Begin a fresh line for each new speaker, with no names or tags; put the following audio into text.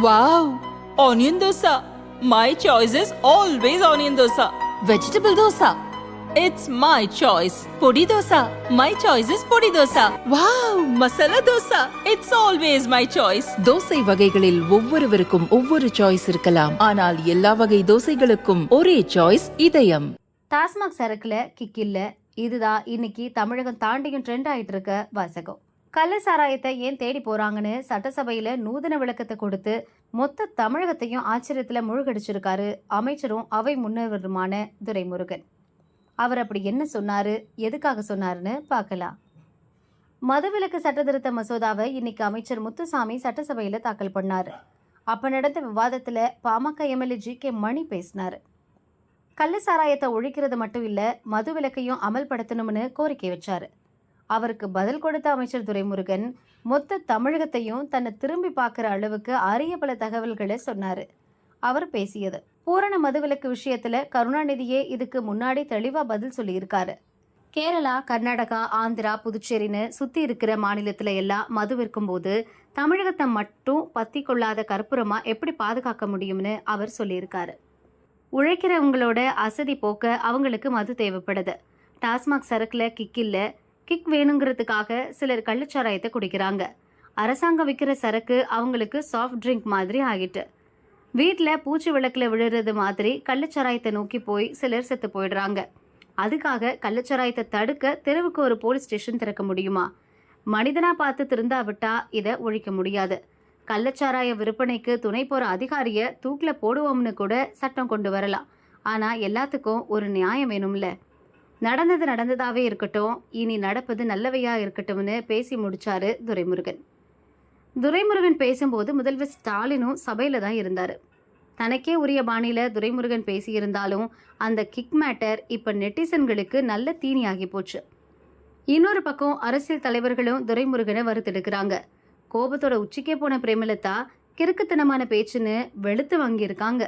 Wow, onion dosa. My choice is always onion dosa.
Vegetable dosa.
It's my choice. பொடி dosa. My choice is பொடி dosa. Wow, masala dosa. It's always my choice.
Dosa வகைகளில் ஒவ்வொருவருக்கும் ஒவ்வொரு choice இருக்கலாம், ஆனால் எல்லா வகை தோசைகளுக்கும் ஒரே சாய்ஸ் இதயம்.
டாஸ்மாக் சரக்குல கிக் இல்ல, இதுதான் இன்னைக்கு தமிழகம் தாண்டியும் ட்ரெண்ட் ஆயிட்டு இருக்க வாசகம். கள்ள சாராயத்தை ஏன் தேடி போறாங்கன்னு சட்டசபையில நூதன விளக்கத்தை கொடுத்து மொத்த தமிழகத்தையும் ஆச்சரியத்துல முழுகடிச்சிருக்காரு அமைச்சரும் அவை முன்னவருமான துரைமுருகன். அவர் அப்படி என்ன சொன்னாரு, எதுக்காக சொன்னாருன்னு பார்க்கலாம். மதுவிலக்கு சட்டத்திருத்த மசோதாவை இன்னைக்கு அமைச்சர் முத்துசாமி சட்டசபையில தாக்கல் பண்ணாரு. அப்ப நடந்த விவாதத்துல பாமக எம்எல்ஏ ஜி.கே. மணி பேசினாரு. கள்ள சாராயத்தை ஒழிக்கிறது மட்டும் இல்ல, மதுவிலக்கையும் அமல்படுத்தணும்னு கோரிக்கை வச்சாரு. அவருக்கு பதில் கொடுத்த அமைச்சர் துரைமுருகன் மொத்த தமிழகத்தையும் தன்னை திரும்பி பார்க்குற அளவுக்கு அரிய பல தகவல்களை சொன்னாரு. அவர் பேசியது பூரண மதுவிலக்கு விஷயத்துல கருணாநிதியே இதுக்கு முன்னாடி தெளிவா பதில் சொல்லியிருக்காரு. கேரளா, கர்நாடகா, ஆந்திரா, புதுச்சேரின்னு சுத்தி இருக்கிற மாநிலத்துல எல்லாம் மது விற்கும் போது தமிழகத்தை மட்டும் பத்தி கொள்ளாத கற்பூரமா எப்படி பாதுகாக்க முடியும்னு அவர் சொல்லியிருக்காரு. உழைக்கிறவங்களோட அசதி போக்க அவங்களுக்கு மது தேவைப்படுது. டாஸ்மாக் சரக்குல கிக் இல்ல, கிக் வேணுங்கிறதுக்காக சிலர் கள்ளச்சாராயத்தை குடிக்கிறாங்க. அரசாங்கம் விற்கிற சரக்கு அவங்களுக்கு சாஃப்ட் ட்ரிங்க் மாதிரி ஆகிட்டு. வீட்டில் பூச்சி விளக்கில் விழுறது மாதிரி கள்ளச்சாராயத்தை நோக்கி போய் சிலர் செத்து போயிடுறாங்க. அதுக்காக கள்ளச்சாராயத்தை தடுக்க தெருவுக்கு ஒரு போலீஸ் ஸ்டேஷன் திறக்க முடியுமா? மனிதனா பார்த்து திருந்தா விட்டா இதை ஒழிக்க முடியாது. கள்ளச்சாராய விற்பனைக்கு துணை போற அதிகாரிய தூக்கில போடுவோம்னு கூட சட்டம் கொண்டு வரலாம். ஆனா எல்லாத்துக்கும் ஒரு நியாயம் வேணும்ல. நடந்தது நடந்ததாவே இருக்கட்டும், இனி நடப்பது நல்லவையா இருக்கட்டும்னு பேசி முடிச்சாரு துரைமுருகன். துரைமுருகன் பேசும்போது முதல்வர் ஸ்டாலினும் சபையில தான் இருந்தாரு. தனக்கே உரிய பாணியில துரைமுருகன் பேசியிருந்தாலும் அந்த கிக் மேட்டர் இப்ப நெட்டிசன்களுக்கு நல்ல தீனியாகி போச்சு. இன்னொரு பக்கம் அரசியல் தலைவர்களும் துரைமுருகனை வறுத்தெடுக்கிறாங்க. கோபத்தோட உச்சிக்கே போன பிரேமலதா கிறுக்குத்தனமான பேச்சுன்னு வெளுத்து வாங்கியிருக்காங்க.